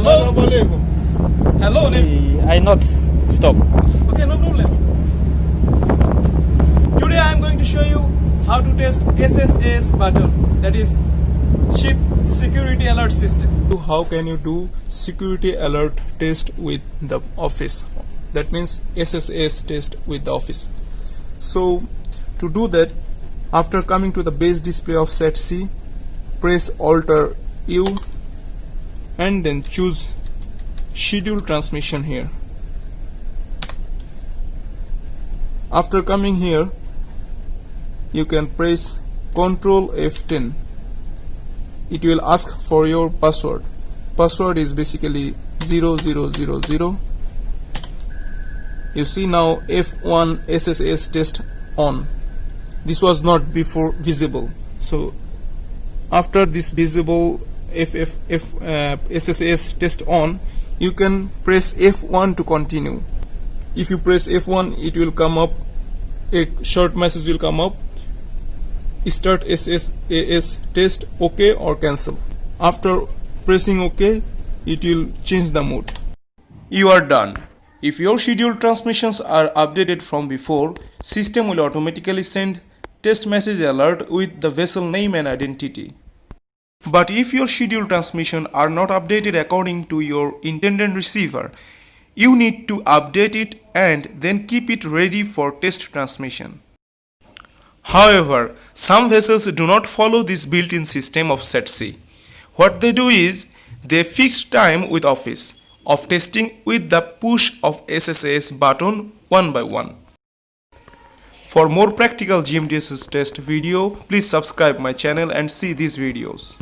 Assalamu alaikum. Hello, name. I not stop. Okay, no problem. Today I am going to show you how to test SSAS button, that is Ship Security Alert System. How can you do security alert test with the office? That means SSAS test with the office. So to do that, after coming to the base display of Set C, press Alt U and then choose schedule transmission here. After coming here, you can press Ctrl F10. It will ask for your password. Password is basically 0000. You see now F1 SSAS test on. This was not before visible. So after this visible SSAS test on, you can press F1 to continue. If you press F1, it will come up, a short message will come up, start SSAS test, OK or cancel. After pressing OK, it will change the mode. You are done. If your scheduled transmissions are updated from before, system will automatically send test message alert with the vessel name and identity. But if your scheduled transmission are not updated according to your intended receiver, you need to update it and then keep it ready for test transmission. However, some vessels do not follow this built-in system of Set C. What they do is, they fix time with office of testing with the push of SSAS button one by one. For more practical Gmdss test video, please subscribe my channel and see these videos.